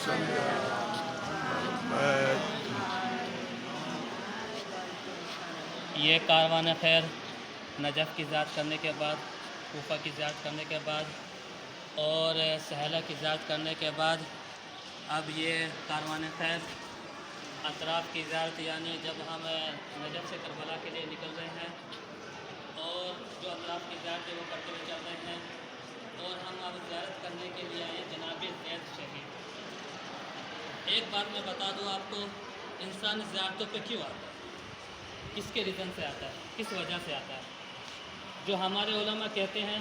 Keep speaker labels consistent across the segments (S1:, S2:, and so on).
S1: صل على محمد۔
S2: یہ کاروان خیر نجف کی زیارت کرنے کے بعد، کوفہ کی زیارت کرنے کے بعد اور سہلہ کی زیارت کرنے کے بعد اب یہ کاروان خیر اطراف کی زیارت، یعنی جب ہم نجف سے کربلا کے لیے نکل رہے ہیں اور جو اطراف کی زیارت ہے وہ کرتے ہوئے چل رہے ہیں، اور ہم اب زیارت کرنے کے لیے آئے جناب زید شہید۔ ایک بات میں بتا دوں آپ کو، انسان زیارتوں پہ کیوں آتا ہے، کس کے ریزن سے آتا ہے، کس وجہ سے آتا ہے؟ جو ہمارے علماء کہتے ہیں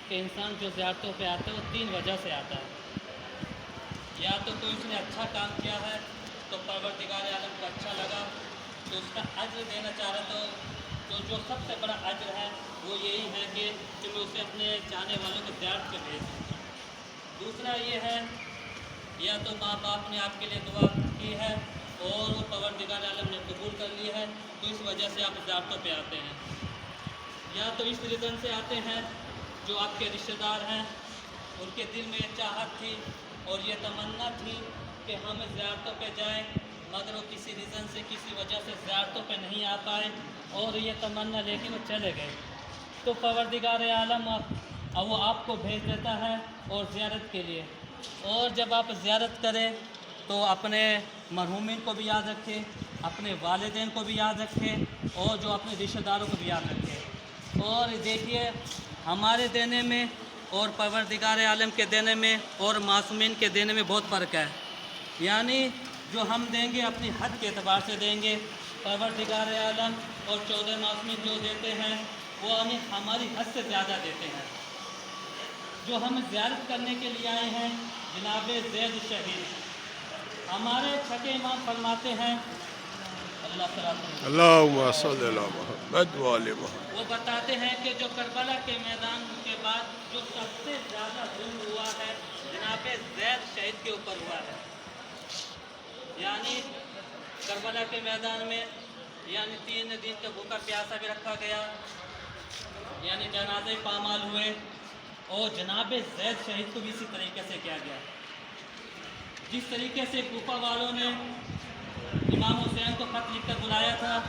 S2: کہ انسان جو زیارتوں پہ آتا ہے وہ 3 وجہ سے آتا ہے۔ یا تو کوئی اس نے اچھا کام کیا ہے تو پروردگار عالم کو اچھا لگا تو اس کا اجر دینا چاہ رہا، تو جو سب سے بڑا اجر ہے وہ یہی ہے کہ میں اسے اپنے چاہنے والوں کو زیارت پہ بھیج دوں۔ دوسرا یہ ہے، یا تو ماں باپ نے آپ کے لیے دعا کی ہے اور وہ پروردگار عالم نے قبول کر لی ہے تو اس وجہ سے آپ زیارتوں پہ آتے ہیں۔ یا تو اس ریزن سے آتے ہیں، جو آپ کے رشتہ دار ہیں ان کے دل میں یہ چاہت تھی اور یہ تمنا تھی کہ ہم زیارتوں پہ جائیں، مگر وہ کسی ریزن سے، کسی وجہ سے زیارتوں پہ نہیں آ پائے اور یہ تمنا لے کے وہ چلے گئے، تو پروردگار عالم وہ آپ کو بھیج دیتا ہے اور زیارت کے لیے۔ اور جب آپ زیارت کریں تو اپنے مرحومین کو بھی یاد رکھیں، اپنے والدین کو بھی یاد رکھیں اور جو اپنے رشتہ داروں کو بھی یاد رکھیں۔ اور دیکھیے، ہمارے دینے میں اور پروردگار عالم کے دینے میں اور معصومین کے دینے میں بہت فرق ہے، یعنی جو ہم دیں گے اپنی حد کے اعتبار سے دیں گے، پروردگار عالم اور 14 معصومین جو دیتے ہیں وہ ہمیں ہماری حد سے زیادہ دیتے ہیں۔ جو ہم زیارت کرنے کے لیے آئے ہیں جناب زید شہید، ہمارے چھٹے امام فرماتے ہیں، اللہ تعالیٰ
S1: اللہم صل علی محمد وآل محمد۔
S2: وہ بتاتے ہیں کہ جو کربلا کے میدان کے بعد جو سب سے زیادہ ظلم ہوا ہے جناب زید شہید کے اوپر ہوا ہے، یعنی کربلا کے میدان میں یعنی 3 دن کا بھوکا پیاسا بھی رکھا گیا، یعنی جنازے پامال ہوئے، اور جناب زید شہید کو بھی اسی طریقے سے کیا گیا۔ جس طریقے سے کوفہ والوں نے امام حسین کو خط لکھ کر بلایا تھا،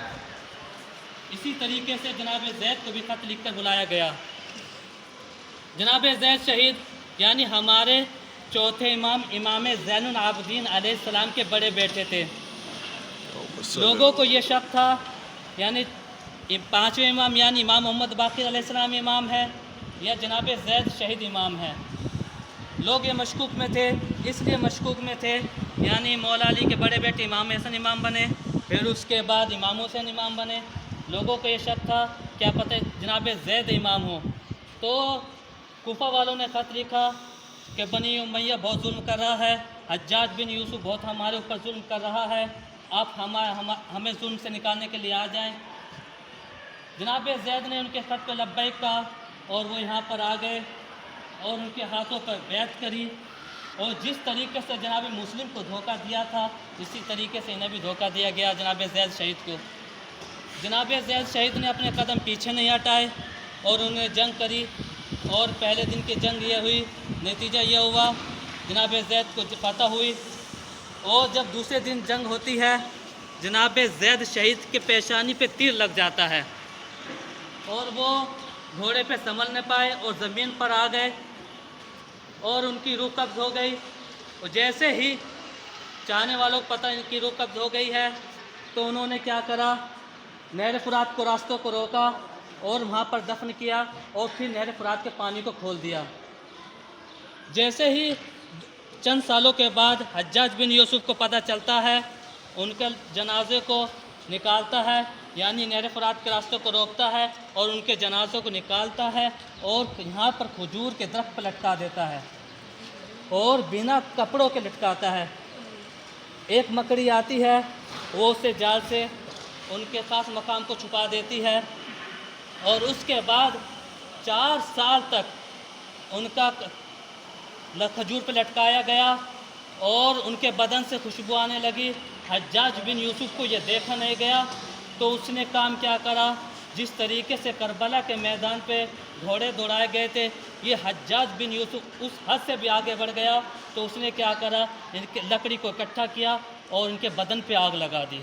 S2: اسی طریقے سے جناب زید کو بھی خط لکھ کر بلایا گیا۔ جناب زید شہید یعنی ہمارے چوتھے امام، امام زین العابدین علیہ السلام کے بڑے بیٹے تھے۔ لوگوں کو یہ شک تھا، یعنی 5ویں امام یعنی امام محمد باقر علیہ السلام امام ہے یا جناب زید شہید امام ہے۔ لوگ یہ مشکوک میں تھے، اس لیے مشکوک میں تھے یعنی مولا علی کے بڑے بیٹے امام حسن امام بنے، پھر اس کے بعد امام حسین امام بنے۔ لوگوں کو یہ شک تھا کیا پتہ جناب زید امام ہو، تو کوفہ والوں نے خط لکھا کہ بنی امیہ بہت ظلم کر رہا ہے، حجاج بن یوسف بہت ہمارے اوپر ظلم کر رہا ہے، آپ ہمیں ظلم سے نکالنے کے لیے آ جائیں۔ جناب زید نے ان کے خط پہ لبیک کہا اور وہ یہاں پر آ گئے اور ان کے ہاتھوں پر بیعت کری، اور جس طریقے سے جناب مسلم کو دھوکہ دیا تھا اسی طریقے سے انہیں بھی دھوکہ دیا گیا جناب زید شہید کو۔ جناب زید شہید نے اپنے قدم پیچھے نہیں ہٹائے اور انہوں نے جنگ کری، اور پہلے دن کی جنگ یہ ہوئی، نتیجہ یہ ہوا جناب زید کو فتح ہوئی، اور جب دوسرے دن جنگ ہوتی ہے جناب زید شہید کے پیشانی پہ تیر لگ جاتا ہے اور وہ گھوڑے پہ سنبھل نہ پائے اور زمین پر آ گئے اور ان کی روح قبض ہو گئی، اور جیسے ہی چاہنے والوں کو پتہ ان کی روح قبض ہو گئی ہے تو انہوں نے کیا کرا، نہر فرات کو راستوں کو روکا اور وہاں پر دفن کیا اور پھر نہر فرات کے پانی کو کھول دیا۔ جیسے ہی چند سالوں کے بعد حجاج بن یوسف کو پتہ چلتا ہے، ان کے جنازے کو نکالتا ہے، یعنی نہر فرات کے راستوں کو روکتا ہے اور ان کے جنازوں کو نکالتا ہے اور یہاں پر کھجور کے درخت پر لٹکا دیتا ہے اور بنا کپڑوں کے لٹکاتا ہے۔ ایک مکڑی آتی ہے، وہ اسے جال سے ان کے خاص مقام کو چھپا دیتی ہے، اور اس کے بعد 4 سال تک ان کا کھجور پہ لٹکایا گیا اور ان کے بدن سے خوشبو آنے لگی۔ حجاج بن یوسف کو یہ دیکھا نہیں گیا تو اس نے کام کیا کرا، جس طریقے سے کربلا کے میدان پہ گھوڑے دوڑائے گئے تھے، یہ حجاج بن یوسف اس حد سے بھی آگے بڑھ گیا تو اس نے کیا کرا، ان کے لکڑی کو اکٹھا کیا اور ان کے بدن پہ آگ لگا دی۔